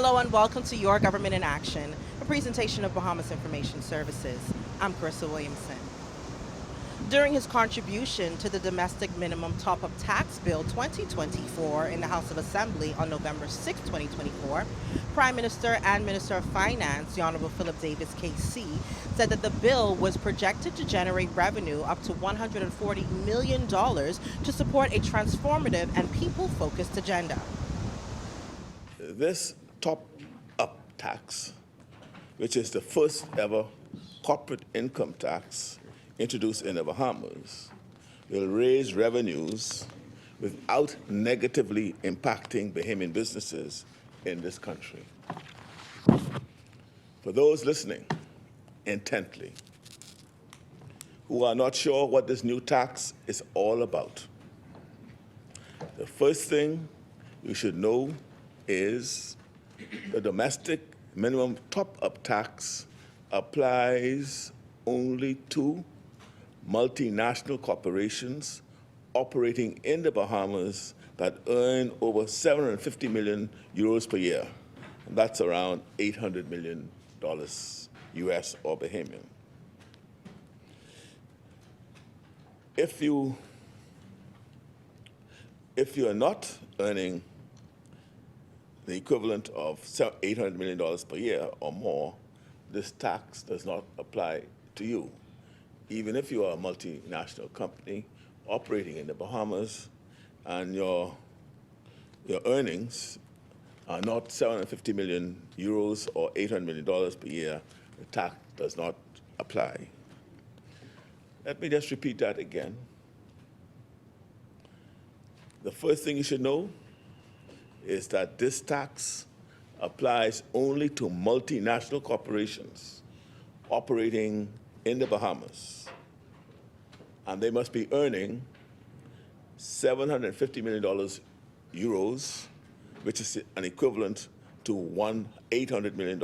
Hello and welcome to Your Government in Action, a presentation of Bahamas Information Services. I'm Carissa Williamson. During his contribution to the Domestic Minimum Top-Up Tax Bill 2024 in the House of Assembly on November 6, 2024, Prime Minister and Minister of Finance, the Honorable Philip Davis KC, said that the bill was projected to generate revenue up to $140 million to support a transformative and people-focused agenda. This top-up tax, which is the first ever corporate income tax introduced in the Bahamas, will raise revenues without negatively impacting Bahamian businesses in this country. For those listening intently, who are not sure what this new tax is all about, the first thing you should know is the domestic minimum top-up tax applies only to multinational corporations operating in the Bahamas that earn over 750 million euros per year. And that's around $800 million US or Bahamian. If you are not earning the equivalent of $800 million per year or more, this tax does not apply to you. Even if you are a multinational company operating in the Bahamas and your earnings are not 750 million euros or $800 million per year, the tax does not apply. Let me just repeat that again. The first thing you should know is that this tax applies only to multinational corporations operating in the Bahamas, and they must be earning $750 million euros, which is an equivalent to $800 million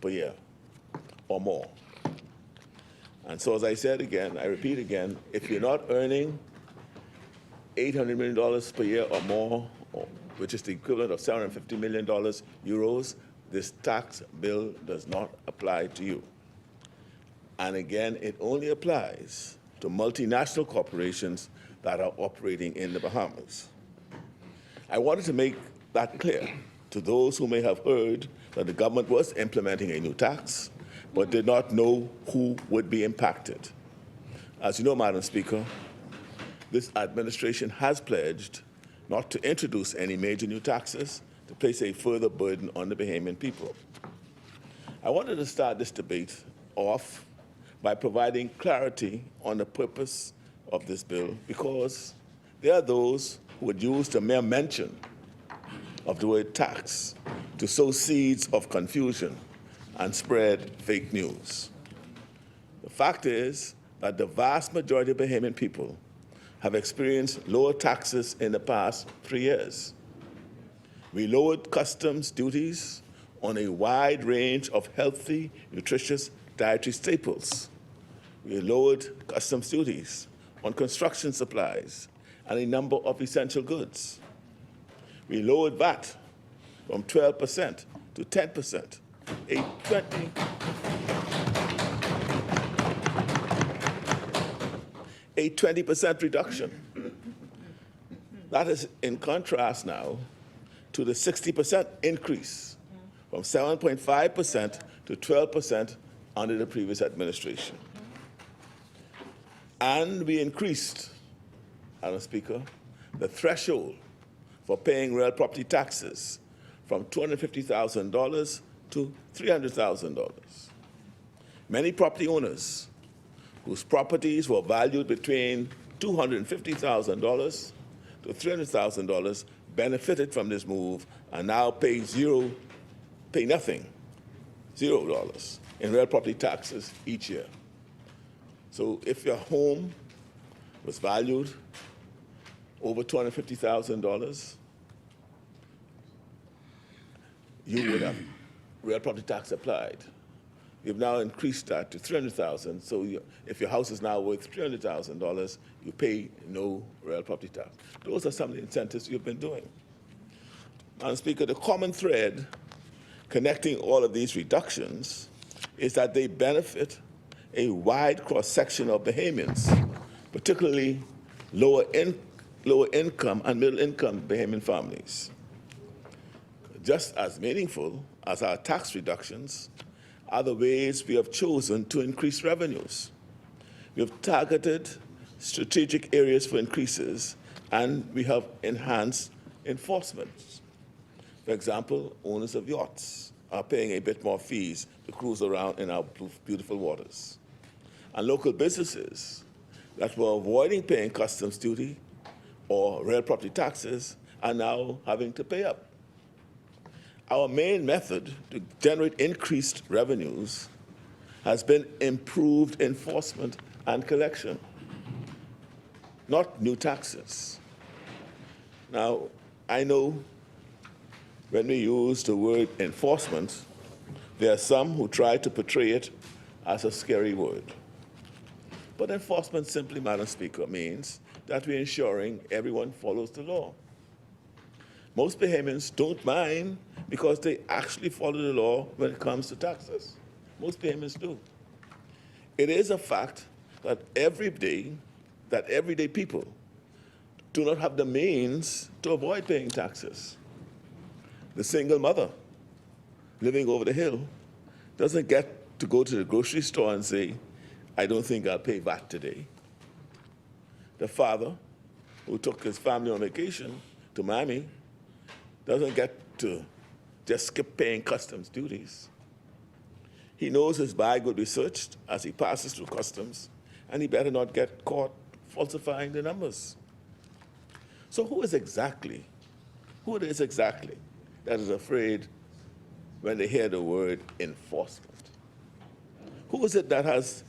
per year or more. And so, as I said again, I repeat again, if you're not earning $800 million per year or more, which is the equivalent of $750 million euros, this tax bill does not apply to you. And again, it only applies to multinational corporations that are operating in the Bahamas. I wanted to make that clear to those who may have heard that the government was implementing a new tax, but did not know who would be impacted. As you know, Madam Speaker, this administration has pledged not to introduce any major new taxes to place a further burden on the Bahamian people. I wanted to start this debate off by providing clarity on the purpose of this bill, because there are those who would use the mere mention of the word tax to sow seeds of confusion and spread fake news. The fact is that the vast majority of Bahamian people have experienced lower taxes in the past 3 years. We lowered customs duties on a wide range of healthy, nutritious dietary staples. We lowered customs duties on construction supplies and a number of essential goods. We lowered VAT from 12% to 10%, a 20% reduction. That is in contrast now to the 60% increase from 7.5% to 12% under the previous administration. And we increased, Madam Speaker, the threshold for paying real property taxes from $250,000 to $300,000. Many property owners whose properties were valued between $250,000 to $300,000 benefited from this move and now pay nothing, $0 in real property taxes each year. So if your home was valued over $250,000, you would have real property tax applied. We've now increased that to $300,000. So if your house is now worth $300,000, you pay no real property tax. Those are some of the incentives you've been doing. Madam Speaker, the common thread connecting all of these reductions is that they benefit a wide cross-section of Bahamians, particularly lower income and middle income Bahamian families. Just as meaningful as our tax reductions are the ways we have chosen to increase revenues. We have targeted strategic areas for increases, and we have enhanced enforcement. For example, owners of yachts are paying a bit more fees to cruise around in our beautiful waters. And local businesses that were avoiding paying customs duty or real property taxes are now having to pay up. Our main method to generate increased revenues has been improved enforcement and collection, not new taxes. Now, I know when we use the word enforcement, there are some who try to portray it as a scary word. But enforcement simply, Madam Speaker, means that we're ensuring everyone follows the law. Most Bahamians don't mind because they actually follow the law when it comes to taxes. Most Bahamians do. It is a fact that everyday people do not have the means to avoid paying taxes. The single mother living over the hill doesn't get to go to the grocery store and say, I don't think I'll pay VAT today. The father who took his family on vacation to Miami doesn't get to just skip paying customs duties. He knows his bag will be searched as he passes through customs, and he better not get caught falsifying the numbers. So who is exactly that is afraid when they hear the word enforcement? Who is it that has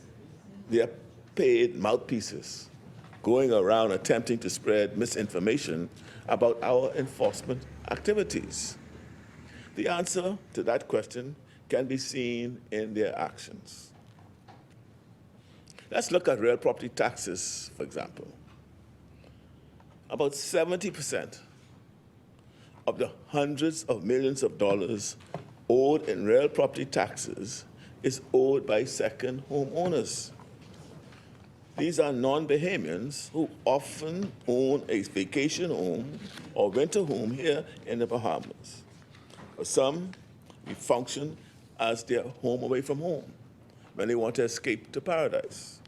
their paid mouthpieces going around attempting to spread misinformation about our enforcement activities? The answer to that question can be seen in their actions. Let's look at real property taxes, for example. About 70% of the hundreds of millions of dollars owed in real property taxes is owed by second homeowners. These are non-Bahamians who often own a vacation home or winter home here in the Bahamas. For some, we function as their home away from home when they want to escape to paradise.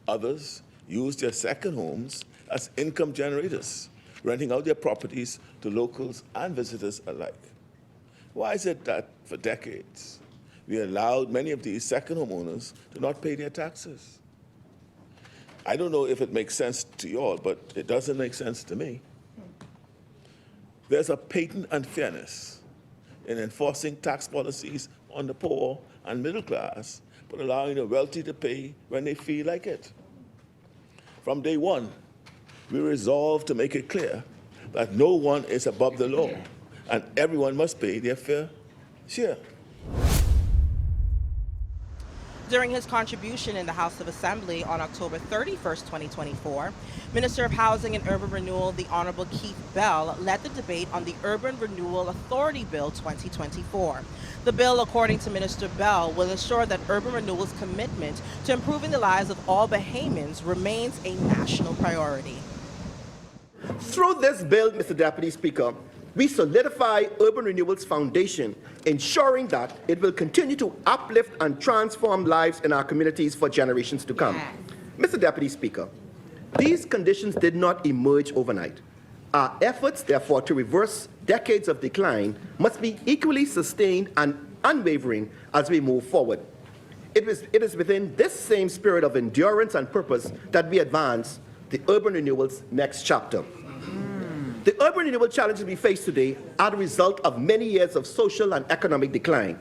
Others use their second homes as income generators, renting out their properties to locals and visitors alike. Why is it that for decades we allowed many of these second homeowners to not pay their taxes? I don't know if it makes sense to you all, but it doesn't make sense to me. There's a patent unfairness in enforcing tax policies on the poor and middle class, but allowing the wealthy to pay when they feel like it. From day one, we resolved to make it clear that no one is above the law and everyone must pay their fair share. During his contribution in the House of Assembly on October 31st, 2024, Minister of Housing and Urban Renewal, the Honorable Keith Bell, led the debate on the Urban Renewal Authority Bill 2024. The bill, according to Minister Bell, will ensure that urban renewal's commitment to improving the lives of all Bahamians remains a national priority. Through this bill, Mr. Deputy Speaker, we solidify urban renewal's foundation, ensuring that it will continue to uplift and transform lives in our communities for generations to come. Mr. Deputy Speaker, these conditions did not emerge overnight. Our efforts, therefore, to reverse decades of decline must be equally sustained and unwavering as we move forward. It is within this same spirit of endurance and purpose that we advance the urban renewal's next chapter. The urban renewal challenges we face today are the result of many years of social and economic decline.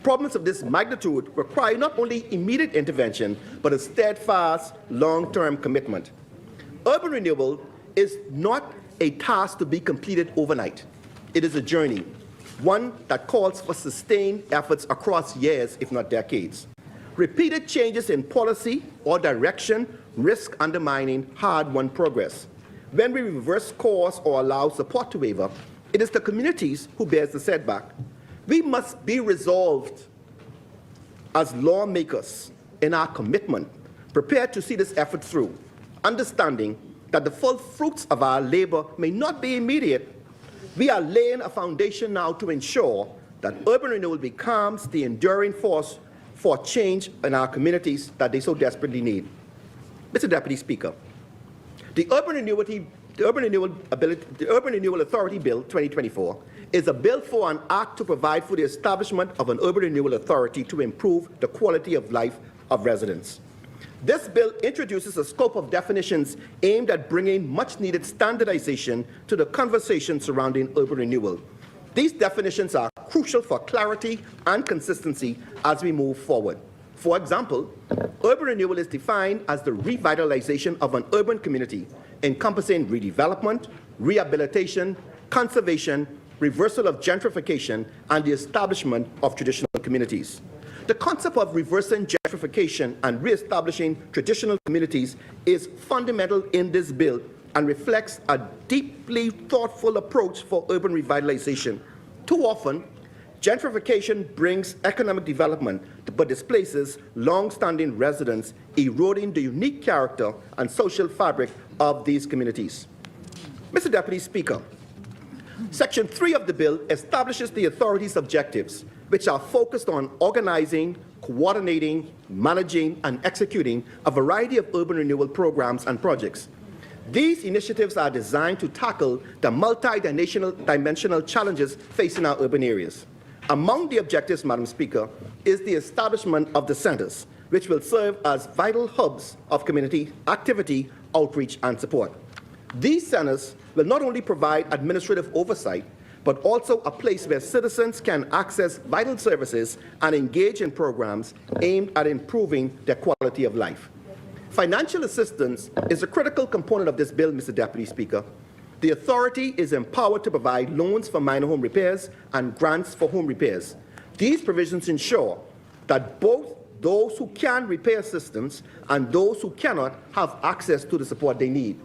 Problems of this magnitude require not only immediate intervention, but a steadfast, long-term commitment. Urban renewal is not a task to be completed overnight. It is a journey, one that calls for sustained efforts across years, if not decades. Repeated changes in policy or direction risk undermining hard-won progress. When we reverse course or allow support to waver, it is the communities who bears the setback. We must be resolved as lawmakers in our commitment, prepared to see this effort through, understanding that the full fruits of our labor may not be immediate. We are laying a foundation now to ensure that urban renewal becomes the enduring force for change in our communities that they so desperately need. Mr. Deputy Speaker, the Urban Renewal Authority Bill 2024 is a bill for an act to provide for the establishment of an urban renewal authority to improve the quality of life of residents. This bill introduces a scope of definitions aimed at bringing much-needed standardization to the conversation surrounding urban renewal. These definitions are crucial for clarity and consistency as we move forward. For example, urban renewal is defined as the revitalization of an urban community, encompassing redevelopment, rehabilitation, conservation, reversal of gentrification, and the establishment of traditional communities. The concept of reversing gentrification and reestablishing traditional communities is fundamental in this bill and reflects a deeply thoughtful approach for urban revitalization. Too often, gentrification brings economic development but displaces long-standing residents, eroding the unique character and social fabric of these communities. Mr. Deputy Speaker, Section 3 of the bill establishes the authority's objectives, which are focused on organizing, coordinating, managing, and executing a variety of urban renewal programs and projects. These initiatives are designed to tackle the multi-dimensional challenges facing our urban areas. Among the objectives, Madam Speaker, is the establishment of the centers, which will serve as vital hubs of community activity, outreach, and support. These centers will not only provide administrative oversight, but also a place where citizens can access vital services and engage in programs aimed at improving their quality of life. Financial assistance is a critical component of this bill, Mr. Deputy Speaker. The authority is empowered to provide loans for minor home repairs and grants for home repairs. These provisions ensure that both those who can repair systems and those who cannot have access to the support they need.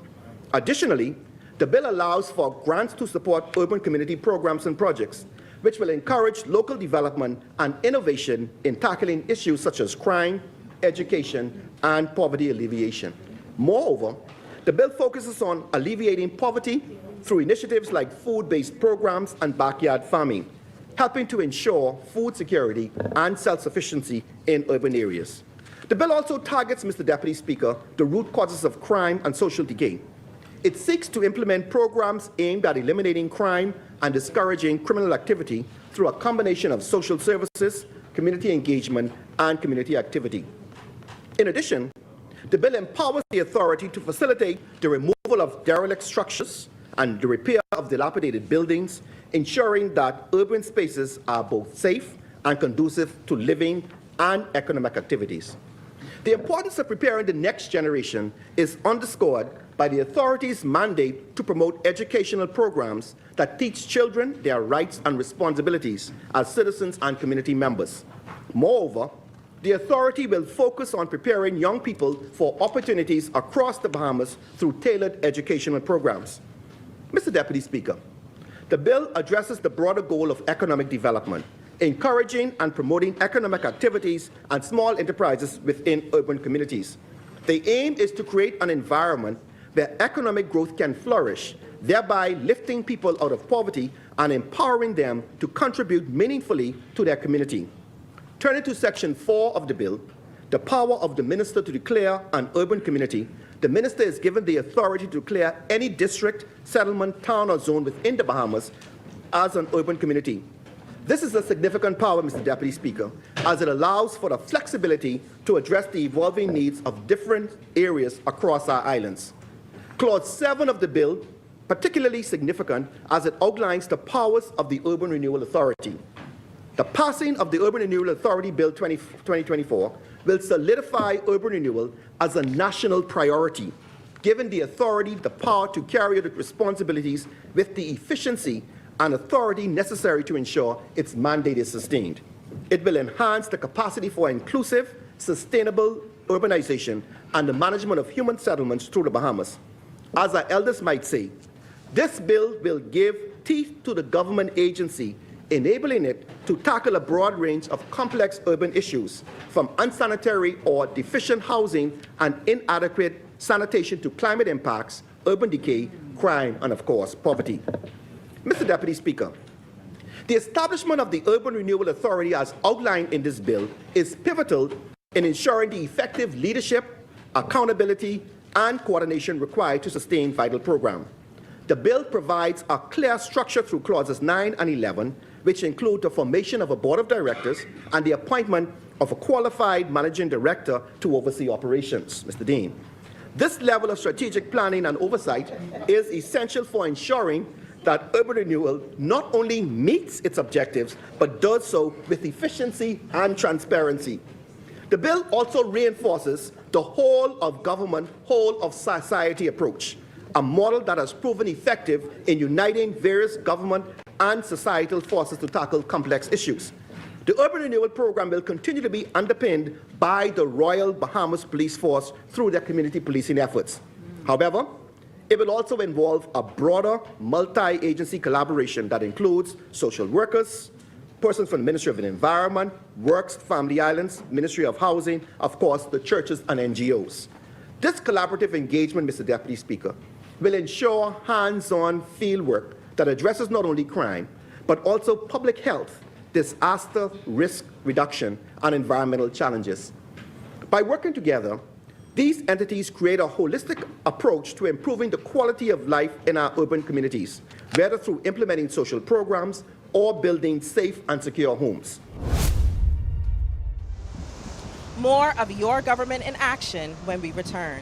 Additionally, the bill allows for grants to support urban community programs and projects, which will encourage local development and innovation in tackling issues such as crime, education, and poverty alleviation. Moreover, the bill focuses on alleviating poverty through initiatives like food-based programs and backyard farming, helping to ensure food security and self-sufficiency in urban areas. The bill also targets, Mr. Deputy Speaker, the root causes of crime and social decay. It seeks to implement programs aimed at eliminating crime and discouraging criminal activity through a combination of social services, community engagement, and community activity. In addition, the bill empowers the authority to facilitate the removal of derelict structures and the repair of dilapidated buildings, ensuring that urban spaces are both safe and conducive to living and economic activities. The importance of preparing the next generation is underscored by the authority's mandate to promote educational programs that teach children their rights and responsibilities as citizens and community members. Moreover, the authority will focus on preparing young people for opportunities across the Bahamas through tailored educational programs. Mr. Deputy Speaker, the bill addresses the broader goal of economic development, encouraging and promoting economic activities and small enterprises within urban communities. The aim is to create an environment where economic growth can flourish, thereby lifting people out of poverty and empowering them to contribute meaningfully to their community. Turning to Section 4 of the bill, the power of the minister to declare an urban community, the minister is given the authority to declare any district, settlement, town, or zone within the Bahamas as an urban community. This is a significant power, Mr. Deputy Speaker, as it allows for the flexibility to address the evolving needs of different areas across our islands. Clause 7 of the bill, particularly significant as it outlines the powers of the Urban Renewal Authority. The passing of the Urban Renewal Authority Bill 2024 will solidify urban renewal as a national priority, giving the authority the power to carry out its responsibilities with the efficiency and authority necessary to ensure its mandate is sustained. It will enhance the capacity for inclusive, sustainable urbanization and the management of human settlements through the Bahamas. As our elders might say, this bill will give teeth to the government agency enabling it to tackle a broad range of complex urban issues, from unsanitary or deficient housing and inadequate sanitation to climate impacts, urban decay, crime, and of course, poverty. Mr. Deputy Speaker, the establishment of the Urban Renewal Authority as outlined in this bill is pivotal in ensuring the effective leadership, accountability, and coordination required to sustain vital programs. The bill provides a clear structure through clauses 9 and 11, which include the formation of a board of directors and the appointment of a qualified managing director to oversee operations. Mr. Dean, this level of strategic planning and oversight is essential for ensuring that urban renewal not only meets its objectives, but does so with efficiency and transparency. The bill also reinforces the whole of government, whole of society approach, a model that has proven effective in uniting various government and societal forces to tackle complex issues. The Urban Renewal Program will continue to be underpinned by the Royal Bahamas Police Force through their community policing efforts. However, it will also involve a broader multi-agency collaboration that includes social workers, persons from the Ministry of the Environment, Works, Family Islands, Ministry of Housing, of course, the churches and NGOs. This collaborative engagement, Mr. Deputy Speaker, will ensure hands-on fieldwork that addresses not only crime, but also public health, disaster risk reduction, and environmental challenges. By working together, these entities create a holistic approach to improving the quality of life in our urban communities, whether through implementing social programs or building safe and secure homes. More of Your Government in Action when we return.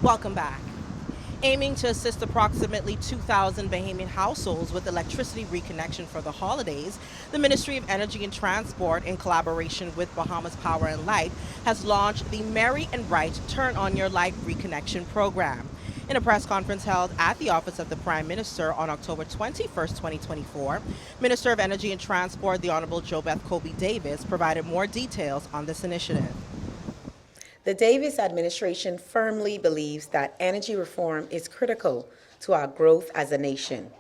Welcome back. Aiming to assist approximately 2,000 Bahamian households with electricity reconnection for the holidays, the Ministry of Energy and Transport, in collaboration with Bahamas Power and Light, has launched the Merry and Bright Turn On Your Light Reconnection Program. In a press conference held at the Office of the Prime Minister on October 21st, 2024, Minister of Energy and Transport, the Honorable JoBeth Kobe Davis, provided more details on this initiative. The Davis administration firmly believes that energy reform is critical to our growth as a nation.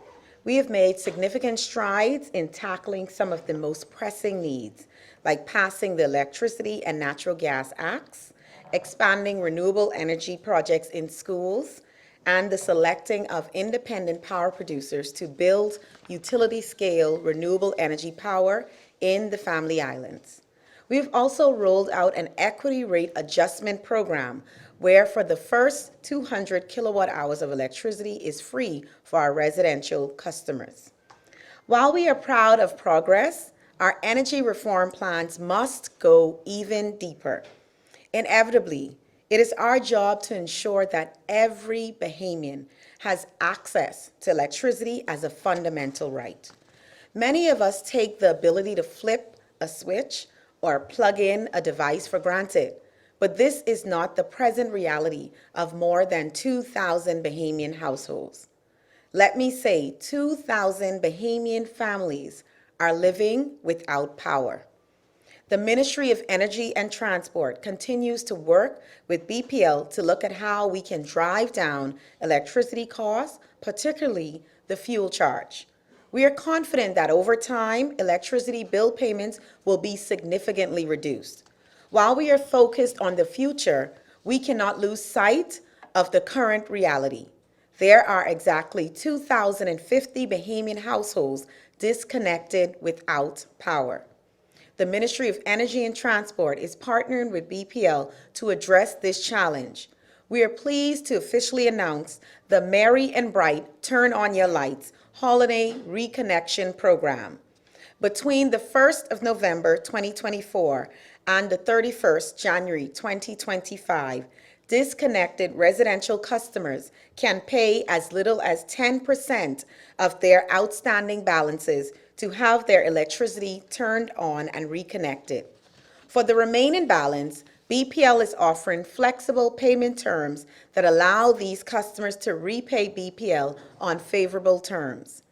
We have made significant strides in tackling some of the most pressing needs, like passing the Electricity and Natural Gas Acts, expanding renewable energy projects in schools, and the selecting of independent power producers to build utility-scale renewable energy power in the Family Islands. We've also rolled out an equity rate adjustment program where for the first 200 kilowatt hours of electricity is free for our residential customers. While we are proud of progress, our energy reform plans must go even deeper. Inevitably, it is our job to ensure that every Bahamian has access to electricity as a fundamental right. Many of us take the ability to flip a switch or plug in a device for granted, but this is not the present reality of more than 2,000 Bahamian households. Let me say 2,000 Bahamian families are living without power. The Ministry of Energy and Transport continues to work with BPL to look at how we can drive down electricity costs, particularly the fuel charge. We are confident that over time, electricity bill payments will be significantly reduced. While we are focused on the future, we cannot lose sight of the current reality. There are exactly 2,050 Bahamian households disconnected without power. The Ministry of Energy and Transport is partnering with BPL to address this challenge. We are pleased to officially announce the Merry and Bright Turn On Your Lights Holiday Reconnection Program. Between the 1st of November 2024 and the 31st January 2025, disconnected residential customers can pay as little as 10% of their outstanding balances to have their electricity turned on and reconnected. For the remaining balance, BPL is offering flexible payment terms that allow these customers to repay BPL on favorable terms.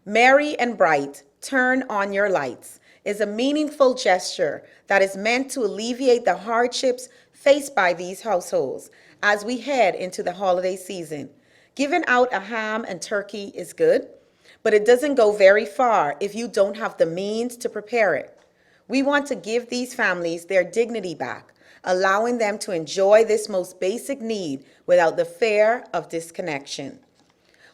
Merry and Bright, Turn On Your Lights is a meaningful gesture that is meant to alleviate the hardships faced by these households as we head into the holiday season. Giving out a ham and turkey is good, but it doesn't go very far if you don't have the means to prepare it. We want to give these families their dignity back, allowing them to enjoy this most basic need without the fear of disconnection.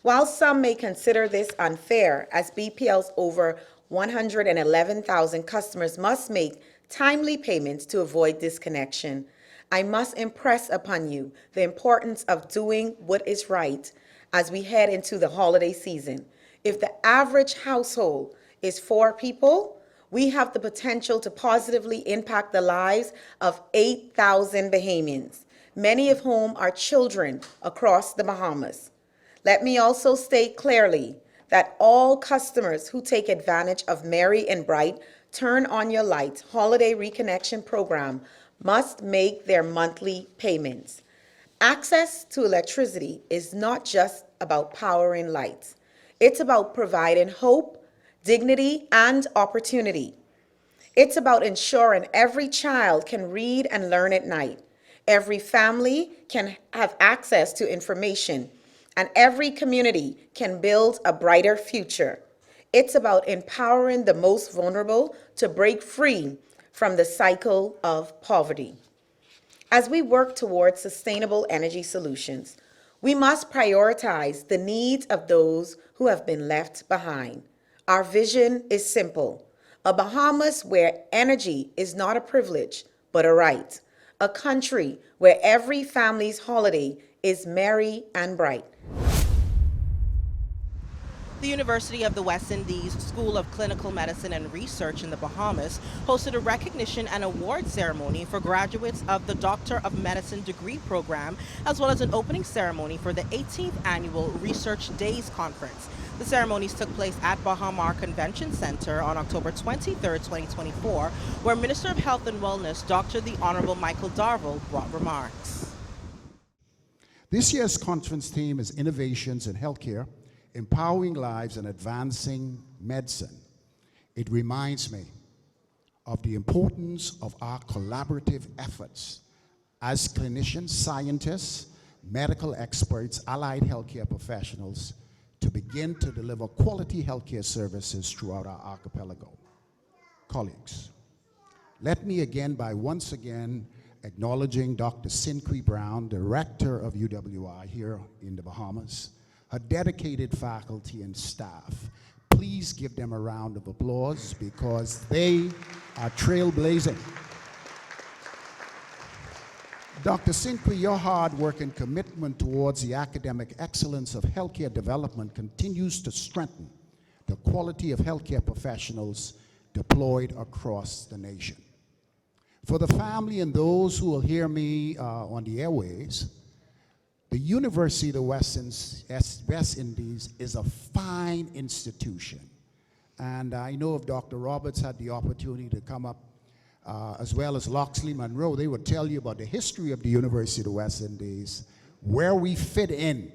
While some may consider this unfair, as BPL's over 111,000 customers must make timely payments to avoid disconnection, I must impress upon you the importance of doing what is right as we head into the holiday season. If the average household is 4 people, we have the potential to positively impact the lives of 8,000 Bahamians, many of whom are children across the Bahamas. Let me also state clearly that all customers who take advantage of Merry and Bright Turn On Your Lights Holiday Reconnection Program must make their monthly payments. Access to electricity is not just about powering lights. It's about providing hope, dignity, and opportunity. It's about ensuring every child can read and learn at night, every family can have access to information, and every community can build a brighter future. It's about empowering the most vulnerable to break free from the cycle of poverty. As we work towards sustainable energy solutions, we must prioritize the needs of those who have been left behind. Our vision is simple: a Bahamas where energy is not a privilege, but a right. A country where every family's holiday is merry and bright. The University of the West Indies School of Clinical Medicine and Research in the Bahamas hosted a recognition and award ceremony for graduates of the Doctor of Medicine degree program, as well as an opening ceremony for the 18th Annual Research Days Conference. The ceremonies took place at Bahamar Convention Center on October 23, 2024, where Minister of Health and Wellness, Dr. the Honorable Michael Darville, brought remarks. This year's conference theme is Innovations in Healthcare, Empowering Lives and Advancing Medicine. It reminds me of the importance of our collaborative efforts as clinicians, scientists, medical experts, allied healthcare professionals to begin to deliver quality healthcare services throughout our archipelago. Colleagues, let me once again acknowledging Dr. Cinquee Brown, Director of UWI here in the Bahamas, her dedicated faculty and staff. Please give them a round of applause because they are trailblazing. Dr. Cinquee, your hard work and commitment towards the academic excellence of healthcare development continues to strengthen the quality of healthcare professionals deployed across the nation. For the family and those who will hear me on the airways, the University of the West Indies is a fine institution. And I know if Dr. Roberts had the opportunity to come up, as well as Loxley Monroe, they would tell you about the history of the University of the West Indies, where we fit in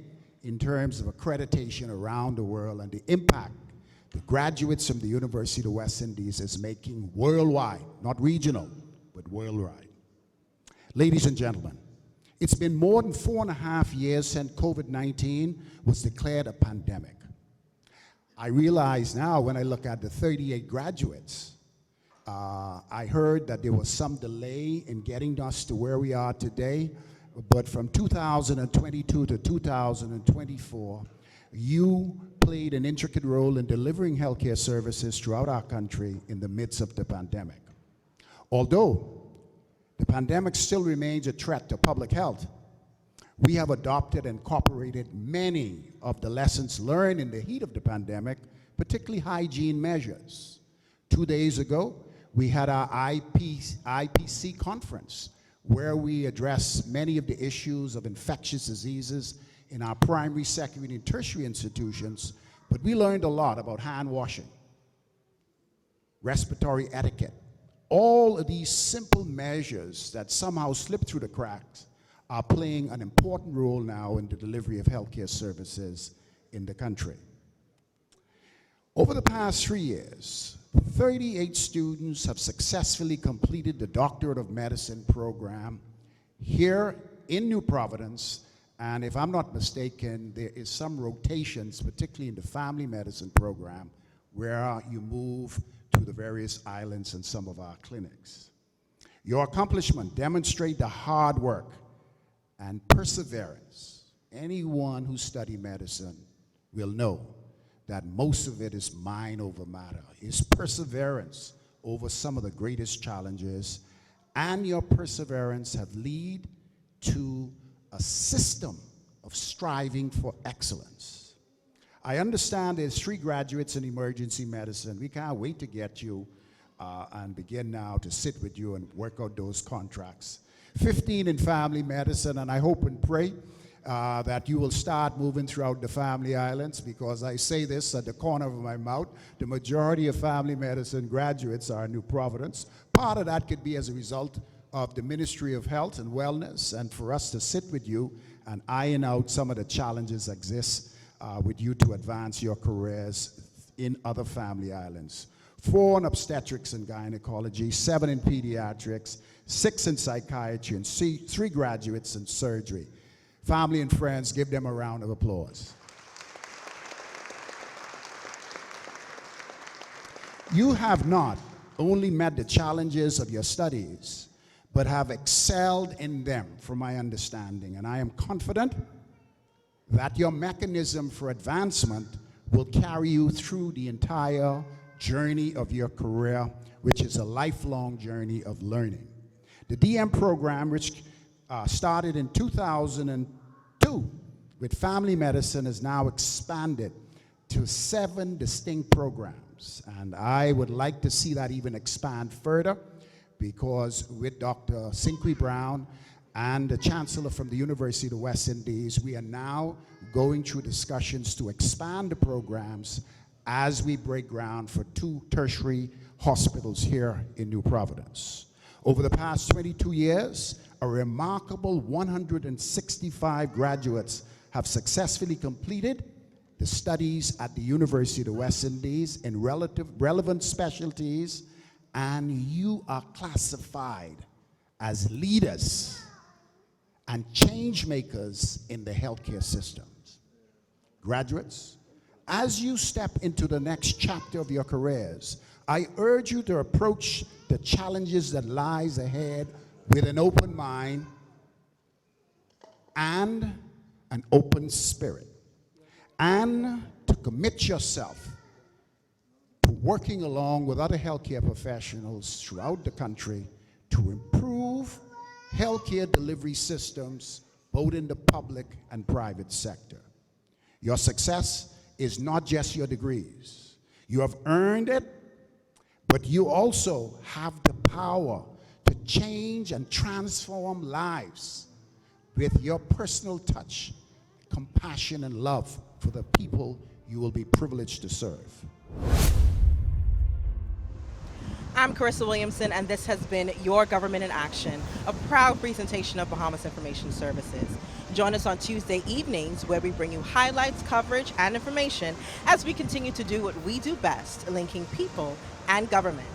terms of accreditation around the world, and the impact the graduates from the University of the West Indies is making worldwide, not regional, but worldwide. Ladies and gentlemen, it's been more than 4.5 years since COVID-19 was declared a pandemic. I realize now when I look at the 38 graduates, I heard that there was some delay in getting us to where we are today, but from 2022 to 2024, you played an intricate role in delivering healthcare services throughout our country in the midst of the pandemic. Although the pandemic still remains a threat to public health, we have adopted and incorporated many of the lessons learned in the heat of the pandemic, particularly hygiene measures. 2 days ago, we had our IPC conference, where we addressed many of the issues of infectious diseases in our primary, secondary, and tertiary institutions, but we learned a lot about hand washing, respiratory etiquette. All of these simple measures that somehow slip through the cracks are playing an important role now in the delivery of healthcare services in the country. Over the past 3 years, 38 students have successfully completed the Doctorate of Medicine program here in New Providence, and if I'm not mistaken, there is some rotations, particularly in the family medicine program, where you move to the various islands and some of our clinics. Your accomplishment demonstrate the hard work and perseverance. Anyone who studied medicine will know that most of it is mind over matter. It's perseverance over some of the greatest challenges, and your perseverance have led to a system of striving for excellence. I understand there's 3 graduates in emergency medicine. We can't wait to get you and begin now to sit with you and work out those contracts. 15 in family medicine, and I hope and pray that you will start moving throughout the family islands, because I say this at the corner of my mouth, the majority of family medicine graduates are in New Providence. Part of that could be as a result of the Ministry of Health and Wellness, and for us to sit with you and iron out some of the challenges that exist with you to advance your careers in other family islands. 4 in obstetrics and gynecology, 7 in pediatrics, 6 in psychiatry, and 3 graduates in surgery. Family and friends, give them a round of applause. You have not only met the challenges of your studies, but have excelled in them, from my understanding. And I am confident that your mechanism for advancement will carry you through the entire journey of your career, which is a lifelong journey of learning. The DM program, which started in 2002 with family medicine, is now expanded to 7 distinct programs. And I would like to see that even expand further, because with Dr. Cinqui Brown and the Chancellor from the University of the West Indies, we are now going through discussions to expand the programs as we break ground for 2 tertiary hospitals here in New Providence. Over the past 22 years, a remarkable 165 graduates have successfully completed the studies at the University of the West Indies in relevant specialties, and you are classified as leaders and change makers in the healthcare systems. Graduates, as you step into the next chapter of your careers, I urge you to approach the challenges that lies ahead with an open mind and an open spirit, and to commit yourself to working along with other healthcare professionals throughout the country to improve healthcare delivery systems, both in the public and private sector. Your success is not just your degrees. You have earned it, but you also have the power to change and transform lives with your personal touch, compassion, and love for the people you will be privileged to serve. I'm Carissa Williamson, and this has been Your Government in Action, a proud presentation of Bahamas Information Services. Join us on Tuesday evenings, where we bring you highlights, coverage, and information as we continue to do what we do best, linking people and government.